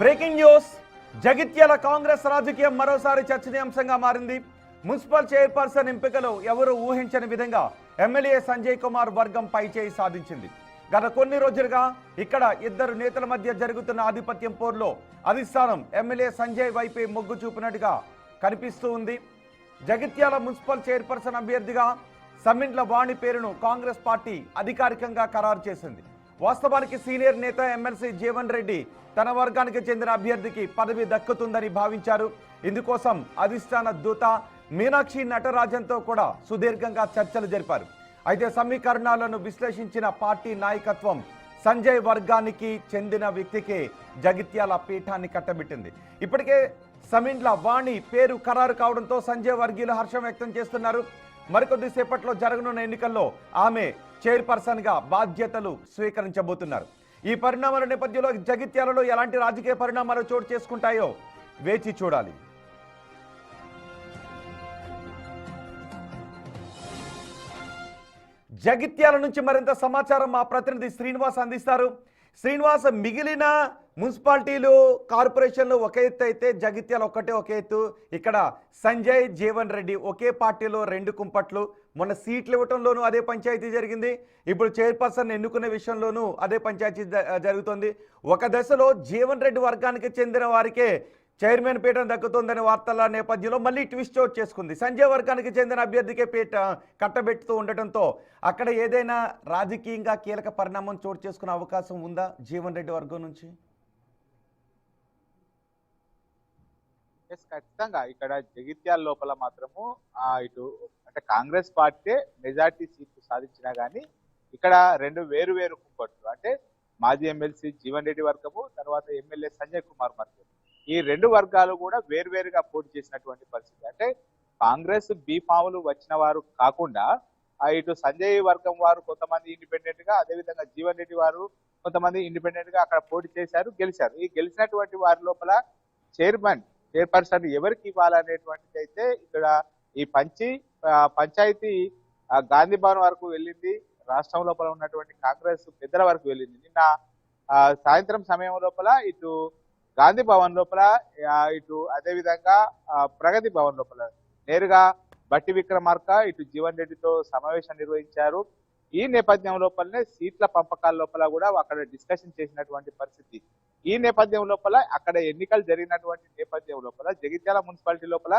Breaking news. Jagtial Congress రాజకీయం మరోసారి చర్చనీయాంశంగా మారింది. మున్సిపల్ చైర్పర్సన్ ఎంపికలో ఎవరు ఊహించని విధంగా ఎమ్మెల్యే సంజయ్ కుమార్ వర్గం పైచేయి సాధించింది. గత కొన్ని రోజులుగా ఇక్కడ ఇద్దరు నేతల మధ్య జరుగుతున్న ఆధిపత్యం పోరులో అధిష్టానం ఎమ్మెల్యే సంజయ్ వైపే మొగ్గు చూపినట్టుగా కనిపిస్తూ ఉంది. జగిత్యాల మున్సిపల్ చైర్పర్సన్ అభ్యర్థిగా సమ్మింట్ల వాణి పేరును కాంగ్రెస్ పార్టీ అధికారికంగా ఖరారు చేసింది. వాస్తవానికి సీనియర్ నేత ఎమ్మెల్సీ జీవన్ రెడ్డి తన వర్గానికి చెందిన అభ్యర్థికి పదవి దక్కుతుందని భావించారు. ఇందుకోసం అధిష్టాన దూత మీనాక్షి నటరాజన్తో కూడా సుదీర్ఘంగా చర్చలు జరిపారు. అయితే సమీకరణాలను విశ్లేషించిన పార్టీ నాయకత్వం సంజయ్ వర్గానికి చెందిన వ్యక్తికే జగిత్యాల పీఠాన్ని కట్టబెట్టింది. ఇప్పటికే సమిండ్ల వాణి పేరు ఖరారు కావడంతో సంజయ్ వర్గీయులు హర్షం వ్యక్తం చేస్తున్నారు. మరికొద్ది సేపట్లో జరగనున్న ఎన్నికల్లో ఆమె చైర్పర్సన్గా బాధ్యతలు స్వీకరించబోతున్నారు. ఈ పరిణామాల నేపథ్యంలో జగిత్యాలలో ఎలాంటి రాజకీయ పరిణామాలు చోటు చేసుకుంటాయో వేచి చూడాలి. జగిత్యాల నుంచి మరింత సమాచారం మా ప్రతినిధి శ్రీనివాస్ అందిస్తారు. శ్రీనివాస్, మిగిలిన మున్సిపాలిటీలు కార్పొరేషన్లు ఒక ఎత్తు అయితే జగిత్యాల ఒక్కటే ఒక ఎత్తు. ఇక్కడ సంజయ్ జీవన్ రెడ్డి ఒకే పార్టీలో రెండు కుంపట్లు. మొన్న సీట్లు ఇవ్వటంలోనూ అదే పంచాయతీ జరిగింది. ఇప్పుడు చైర్పర్సన్ ఎన్నుకునే విషయంలోనూ అదే పంచాయతీ జరుగుతుంది. ఒక దశలో జీవన్ రెడ్డి వర్గానికి చెందిన వారికే చైర్మన్ పీఠం దక్కుతుందనే వార్తల నేపథ్యంలో మళ్ళీ ట్విస్ట్ చోటు చేసుకుంది. సంజయ్ వర్గానికి చెందిన అభ్యర్థికే పీఠ కట్టబెట్టుతూ ఉండటంతో అక్కడ ఏదైనా రాజకీయంగా కీలక పరిణామం చోటు చేసుకునే అవకాశం ఉందా జీవన్ రెడ్డి వర్గం నుంచి? ఖచ్చితంగా ఇక్కడ జగిత్యాల లోపల మాత్రము ఇటు అంటే కాంగ్రెస్ పార్టీ మెజార్టీ సీట్లు సాధించినా కానీ ఇక్కడ రెండు వేరు వేరు కుంపట్లు, అంటే మాజీ ఎమ్మెల్సీ జీవన్ రెడ్డి వర్గము, తర్వాత ఎమ్మెల్యే సంజయ్ కుమార్ వర్గం, ఈ రెండు వర్గాలు కూడా వేరువేరుగా పోటీ చేసినటువంటి పరిస్థితి. అంటే కాంగ్రెస్ బీఫాములు వచ్చిన వారు కాకుండా ఇటు సంజయ్ వర్గం వారు కొంతమంది ఇండిపెండెంట్ గా, అదేవిధంగా జీవన్ రెడ్డి వారు కొంతమంది ఇండిపెండెంట్ గా అక్కడ పోటీ చేశారు, గెలిచారు. ఈ గెలిచినటువంటి వారి లోపల చైర్పర్సన్ ఎవరికి ఇవ్వాలనేటువంటిది అయితే ఇక్కడ ఈ పంచాయతీ గాంధీ భవన్ వరకు వెళ్ళింది. రాష్ట్రం లోపల ఉన్నటువంటి కాంగ్రెస్ పెద్దల వరకు వెళ్ళింది. నిన్న సాయంత్రం సమయం లోపల ఇటు గాంధీ భవన్ లోపల, ఇటు అదేవిధంగా ప్రగతి భవన్ లోపల నేరుగా బట్టి విక్రమార్క ఇటు జీవన్ రెడ్డితో సమావేశం నిర్వహించారు. ఈ నేపథ్యం లోపలనే సీట్ల పంపకాల లోపల కూడా అక్కడ డిస్కషన్ చేసినటువంటి పరిస్థితి. ఈ నేపథ్యం లోపల అక్కడ ఎన్నికలు జరిగినటువంటి నేపథ్యం లోపల జగిత్యాల మున్సిపాలిటీ లోపల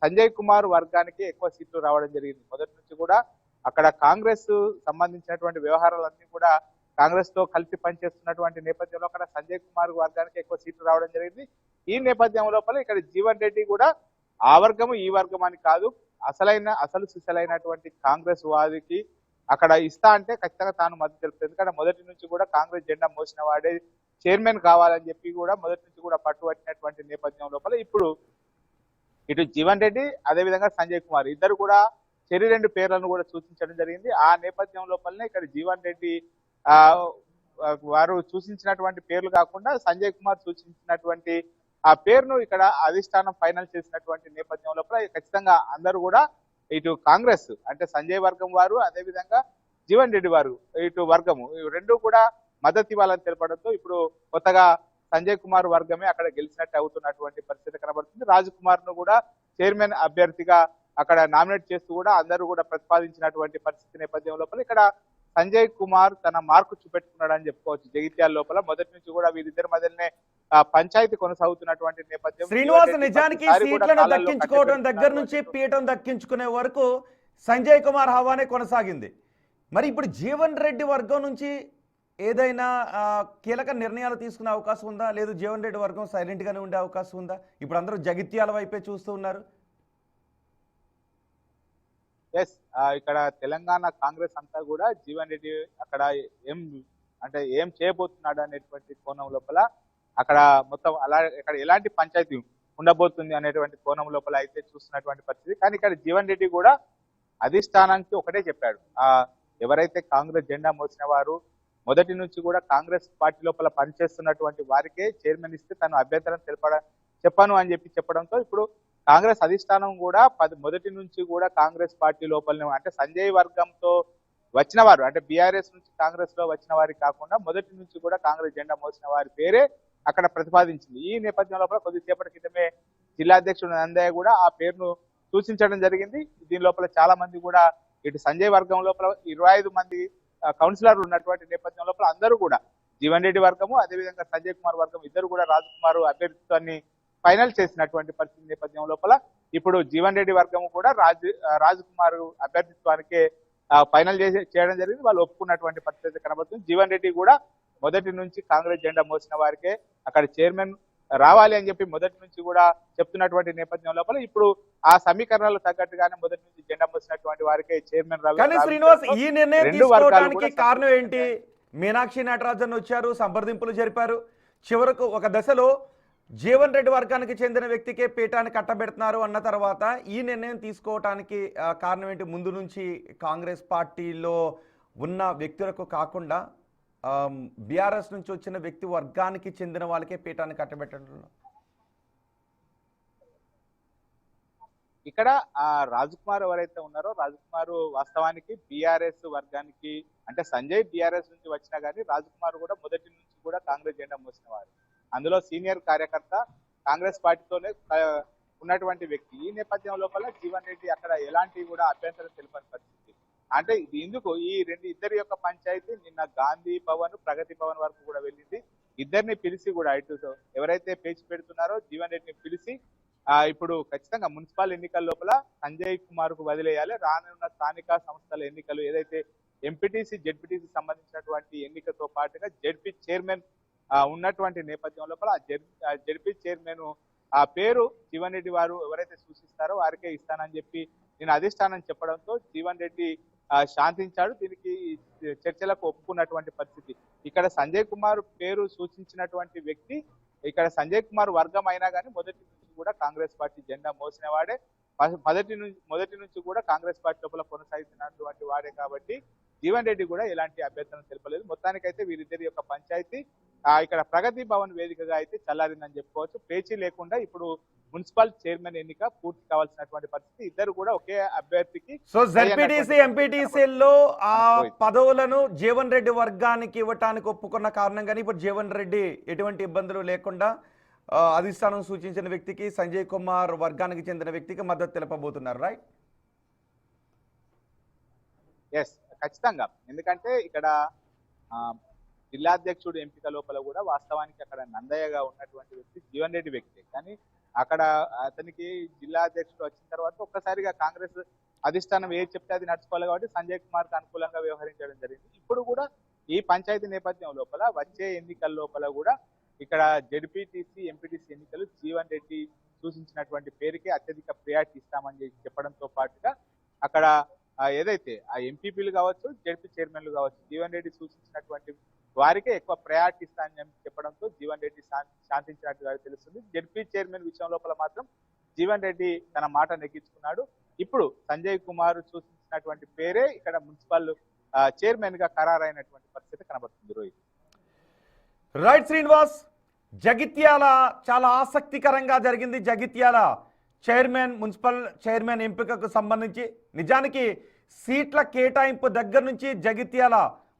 సంజయ్ కుమార్ వర్గానికి ఎక్కువ సీట్లు రావడం జరిగింది. మొదటి నుంచి కూడా అక్కడ కాంగ్రెస్ సంబంధించినటువంటి వ్యవహారాలన్నీ కూడా కాంగ్రెస్ తో కలిసి పనిచేస్తున్నటువంటి నేపథ్యంలో అక్కడ సంజయ్ కుమార్ వర్గానికి ఎక్కువ సీట్లు రావడం జరిగింది. ఈ నేపథ్యం లోపల ఇక్కడ జీవన్ రెడ్డి కూడా ఆ వర్గము ఈ వర్గం అని కాదు, అసలు సిసలైనటువంటి కాంగ్రెస్ వాదికి అక్కడ ఇస్తా అంటే ఖచ్చితంగా తాను మద్దతు తెలుపుతుంది. ఎందుకంటే మొదటి నుంచి కూడా కాంగ్రెస్ జెండా మోసిన వాడే చైర్మన్ కావాలని చెప్పి కూడా మొదటి నుంచి కూడా పట్టుబట్టినటువంటి నేపథ్యం లోపల ఇప్పుడు ఇటు జీవన్ రెడ్డి అదేవిధంగా సంజయ్ కుమార్ ఇద్దరు కూడా రెండు పేర్లను కూడా సూచించడం జరిగింది. ఆ నేపథ్యం లోపలనే ఇక్కడ జీవన్ రెడ్డి వారు సూచించినటువంటి పేర్లు కాకుండా సంజయ్ కుమార్ సూచించినటువంటి ఆ పేరును ఇక్కడ అధిష్టానం ఫైనల్ చేసినటువంటి నేపథ్యం లోపల ఖచ్చితంగా అందరూ కూడా ఇటు కాంగ్రెస్ అంటే సంజయ్ వర్గం వారు అదేవిధంగా జీవన్ రెడ్డి వారు ఇటు వర్గము రెండు కూడా మద్దతు ఇవ్వాలని తెలపడంతో ఇప్పుడు కొత్తగా సంజయ్ కుమార్ వర్గమే అక్కడ గెలిచినట్టు అవుతున్నటువంటి పరిస్థితి కనబడుతుంది. రాజ్ కుమార్ ను కూడా చైర్మన్ అభ్యర్థిగా అక్కడ నామినేట్ చేస్తూ కూడా అందరూ కూడా ప్రతిపాదించినటువంటి పరిస్థితి నేపథ్యం లోపల ఇక్కడ సంజయ్ కుమార్ తన మార్కు చూపెట్టుకున్నాడని చెప్పుకోవచ్చు. జగిత్యాల లోపల మొదటి నుంచి కూడా వీరిద్దరి మధ్యనే పంచాయతీ కొనసాగుతున్నటువంటి నేపథ్యం. శ్రీనివాస్, నిజానికి సీట్లను దక్కించుకోవడం దగ్గర నుంచి పీఠం దక్కించుకునే వరకు సంజయ్ కుమార్ హవానే కొనసాగింది. మరి ఇప్పుడు జీవన్ రెడ్డి వర్గం నుంచి ఏదైనా కీలక నిర్ణయాలు తీసుకునే అవకాశం ఉందా? లేదు జీవన్ రెడ్డి వర్గం సైలెంట్ గానే ఉండే అవకాశం ఉందా? ఇప్పుడు అందరూ జగిత్యాల వైపే చూస్తూ ఉన్నారు. ఇక్కడ తెలంగాణ కాంగ్రెస్ అంతా కూడా జీవన్ రెడ్డి అక్కడ ఏం చేయబోతున్నాడు అనేటువంటి కోణం లోపల అక్కడ మొత్తం అలా ఇక్కడ ఎలాంటి పంచాయతీ ఉండబోతుంది అనేటువంటి కోణం లోపల అయితే చూస్తున్నటువంటి పరిస్థితి. కానీ ఇక్కడ జీవన్ రెడ్డి కూడా అధిష్టానానికి ఒకటే చెప్పాడు, ఎవరైతే కాంగ్రెస్ జెండా మోసిన వారు మొదటి నుంచి కూడా కాంగ్రెస్ పార్టీ లోపల పనిచేస్తున్నటువంటి వారికే చైర్మన్ ఇస్తే తను అభ్యంతరం చెప్పను అని చెప్పడంతో ఇప్పుడు కాంగ్రెస్ అధిష్టానం కూడా మొదటి నుంచి కూడా కాంగ్రెస్ పార్టీ లోపలనే అంటే సంజయ్ వర్గంతో వచ్చిన వారు అంటే బీఆర్ఎస్ నుంచి కాంగ్రెస్ లో వచ్చిన వారి కాకుండా మొదటి నుంచి కూడా కాంగ్రెస్ జెండా మోసిన వారి పేరే అక్కడ ప్రతిపాదించింది. ఈ నేపథ్యం లోపల కొద్దిసేపటి క్రితమే జిల్లా అధ్యక్షుడు నందయ్య కూడా ఆ పేరును సూచించడం జరిగింది. దీని లోపల చాలా మంది కూడా ఇటు సంజయ్ వర్గం లోపల 25 మంది కౌన్సిలర్లు ఉన్నటువంటి నేపథ్యం లోపల అందరూ కూడా జీవన్ రెడ్డి వర్గము అదేవిధంగా సంజయ్ కుమార్ వర్గం ఇద్దరు కూడా రాజకుమార్ అభ్యర్థిత్వాన్ని ఫైనల్ చేసినటువంటి పరిస్థితి నేపథ్యం లోపల ఇప్పుడు జీవన్ రెడ్డి వర్గం కూడా రాజకుమార్ అభ్యర్థిత్వానికే ఫైనల్ చేయడం జరిగింది. వాళ్ళు ఒప్పుకున్నటువంటి పరిస్థితి కనబడుతుంది. జీవన్ రెడ్డి కూడా మొదటి నుంచి కాంగ్రెస్ జెండా మోసిన వారికే అక్కడ చైర్మన్ రావాలి అని చెప్పి మొదటి నుంచి కూడా చెప్తున్నటువంటి నేపథ్యం లోపల ఇప్పుడు ఆ సమీకరణలు తగ్గట్టుగానే మొదటి నుంచి జెండా మోసినటువంటి వారికే చైర్మన్ కానీ శ్రీనివాస్ ఈ నిర్ణయం తీసుకోవడానికి కారణం ఏంటి? మీనాక్షి నటరాజన్ వచ్చారు, సంప్రదింపులు జరిపారు, చివరకు ఒక దశలో జీవన్ రెడ్డి వర్గానికి చెందిన వ్యక్తికే పీఠాన్ని కట్టబెడుతున్నారు అన్న తర్వాత ఈ నిర్ణయం తీసుకోవటానికి కారణం ఏంటి? ముందు నుంచి కాంగ్రెస్ పార్టీలో ఉన్న వ్యక్తులకు కాకుండా బీఆర్ఎస్ నుంచి వచ్చిన వ్యక్తి వర్గానికి చెందిన వాళ్ళకే పీఠాన్ని కట్టబెట్టడంలో ఇక్కడ ఆ రాజకుమార్ ఎవరైతే ఉన్నారో రాజకుమార్ వాస్తవానికి బీఆర్ఎస్ వర్గానికి అంటే సంజయ్ బీఆర్ఎస్ నుంచి వచ్చినా కానీ రాజకుమార్ కూడా మొదటి నుంచి కూడా కాంగ్రెస్ జెండా మోసిన వారు. అందులో సీనియర్ కార్యకర్త కాంగ్రెస్ పార్టీతోనే ఉన్నటువంటి వ్యక్తి. ఈ నేపథ్యం లోపల జీవన్ రెడ్డి అక్కడ ఎలాంటి కూడా అభ్యంతరం తెలిపని పరిస్థితి. అంటే ఇది ఎందుకు ఈ ఇద్దరి యొక్క పంచాయతీ నిన్న గాంధీ భవన్ ప్రగతి భవన్ వరకు కూడా వెళ్ళింది. ఇద్దరిని పిలిచి కూడా ఇటు ఎవరైతే పేచి పెడుతున్నారో జీవన్ రెడ్డిని పిలిచి ఇప్పుడు ఖచ్చితంగా మున్సిపల్ ఎన్నికల లోపల సంజయ్ కుమార్ కు వదిలేయాలి. రానున్న స్థానిక సంస్థల ఎన్నికలు ఏదైతే ఎంపీటీసీ జెడ్పీటీసీ సంబంధించినటువంటి ఎన్నికతో పాటుగా జెడ్పీ చైర్మన్ ఉన్నటువంటి నేపథ్యం లోపల ఆ జెడ్పీ చైర్మన్ ఆ పేరు జీవన్ రెడ్డి వారు ఎవరైతే సూచిస్తారో వారికే ఇస్తానని చెప్పి నేను అధిష్టానం చెప్పడంతో జీవన్ రెడ్డి శాంతించాడు. దీనికి చర్చలకు ఒప్పుకున్నటువంటి పరిస్థితి. ఇక్కడ సంజయ్ కుమార్ పేరు సూచించినటువంటి వ్యక్తి ఇక్కడ సంజయ్ కుమార్ వర్గం అయినా కానీ మొదటి నుంచి కూడా కాంగ్రెస్ పార్టీ జెండా మోసిన వాడే, మొదటి నుంచి కూడా కాంగ్రెస్ పార్టీ లోపల కొనసాగుతున్నటువంటి వాడే కాబట్టి జీవన్ రెడ్డి కూడా ఎలాంటి అభ్యర్థన తెలుపలేదు. మొత్తానికైతే వీరిద్దరి యొక్క పంచాయతీ ఇక్కడ ప్రగతి భవన్ వేదికగా అయితే చల్లారిందని చెప్పుకోవచ్చు. పేచీ లేకుండా ఇప్పుడు మున్సిపల్ చైర్మన్ ఎన్నిక పూర్తి కావాల్సినటువంటి పరిస్థితి. ఇద్దరు కూడా ఒకే అభ్యర్థికి సో జెడ్పీటీసీ ఎంపీటీసీల్లో ఆ పదవులను జీవన్ రెడ్డి వర్గానికి ఇవ్వటానికి ఒప్పుకున్న కారణంగానే ఇప్పుడు జీవన్ రెడ్డి ఎటువంటి ఇబ్బందులు లేకుండా అధిష్టానం సూచించిన వ్యక్తికి సంజయ్ కుమార్ వర్గానికి చెందిన వ్యక్తికి మద్దతు తెలపబోతున్నారు, రైట్? ఎస్, ఖచ్చితంగా. ఎందుకంటే ఇక్కడ జిల్లాధ్యక్షుడు ఎంపిక లోపల కూడా వాస్తవానికి అక్కడ నందయ్యగా ఉన్నటువంటి వ్యక్తి జీవన్ రెడ్డి వ్యక్తి. కానీ అక్కడ అతనికి జిల్లా అధ్యక్షుడు వచ్చిన తర్వాత ఒక్కసారిగా కాంగ్రెస్ అధిష్టానం ఏది చెప్తే అది నడుచుకోవాలి కాబట్టి సంజయ్ కుమార్ కు అనుకూలంగా వ్యవహరించడం జరిగింది. ఇప్పుడు కూడా ఈ పంచాయతీ నేపథ్యం లోపల వచ్చే ఎన్నికల లోపల కూడా ఇక్కడ జెడ్పీటీసీ ఎంపీటీసీ ఎన్నికలు జీవన్ రెడ్డి సూచించినటువంటి పేరుకి అత్యధిక ప్రియారిటీ ఇస్తామని చెప్పడంతో పాటుగా అక్కడ ఏదైతే ఆ ఎంపీపీలు కావచ్చు జెడ్పీ చైర్మన్లు కావచ్చు జీవన్ రెడ్డి సూచించినటువంటి వారికే ఎక్కువ ప్రయారిటీ ఇస్తానని చెప్పడంతో జీవన్ రెడ్డి శాంతించినట్టుగా తెలుస్తుంది. జెడ్పీ చైర్మన్ విషయం లోపల మాత్రం జీవన్ రెడ్డి తన మాట నెగ్గించుకున్నాడు. ఇప్పుడు సంజయ్ కుమార్ సూచించినటువంటి పేరే ఇక్కడ మున్సిపల్ చైర్మన్ గా ఖరారైనటువంటి పరిస్థితి కనబడుతుంది. రోహిత్, రైట్ శ్రీనివాస్, జగిత్యాల చాలా ఆసక్తికరంగా జరిగింది. జగిత్యాల మున్సిపల్ చైర్మన్ ఎంపికకు సంబంధించి నిజానికి సీట్ల కేటాయింపు దగ్గర నుంచి జగిత్యాల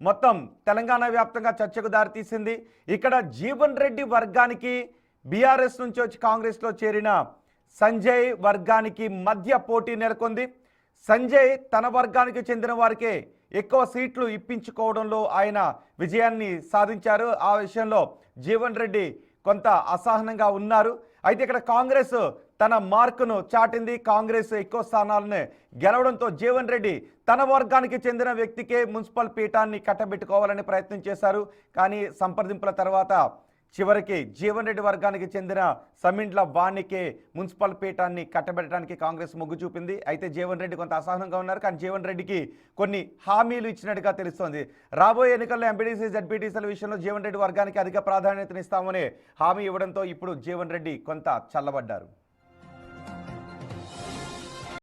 మొత్తం తెలంగాణ వ్యాప్తంగా చర్చకు దారితీసింది. ఇక్కడ జీవన్ రెడ్డి వర్గానికి బీఆర్ఎస్ నుంచి వచ్చి కాంగ్రెస్లో చేరిన సంజయ్ వర్గానికి మధ్య పోటీ నెలకొంది. సంజయ్ తన వర్గానికి చెందిన వారికే ఎక్కువ సీట్లు ఇప్పించుకోవడంలో ఆయన విజయాన్ని సాధించారు. ఆ విషయంలో జీవన్ రెడ్డి కొంత అసహనంగా ఉన్నారు. అయితే ఇక్కడ కాంగ్రెస్ తన మార్కును చాటింది. కాంగ్రెస్ ఎక్కువ స్థానాలను గెలవడంతో జీవన్ రెడ్డి తన వర్గానికి చెందిన వ్యక్తికే మున్సిపల్ పీఠాన్ని కట్టబెట్టుకోవాలని ప్రయత్నం చేశారు. కానీ సంప్రదింపుల తర్వాత చివరికి జీవన్ రెడ్డి వర్గానికి చెందిన సమిండ్ల వాణికే మున్సిపల్ పీఠాన్ని కట్టబెట్టడానికి కాంగ్రెస్ మొగ్గు చూపింది. అయితే జీవన్ రెడ్డి కొంత అసహనంగా ఉన్నారు. కానీ జీవన్ రెడ్డికి కొన్ని హామీలు ఇచ్చినట్టుగా తెలుస్తోంది. రాబోయే ఎన్నికల్లో ఎంపీటీసీ జెడ్పీటీసీల విషయంలో జీవన్ రెడ్డి వర్గానికి అధిక ప్రాధాన్యతనిస్తామని హామీ ఇవ్వడంతో ఇప్పుడు జీవన్ రెడ్డి కొంత చల్లబడ్డారు.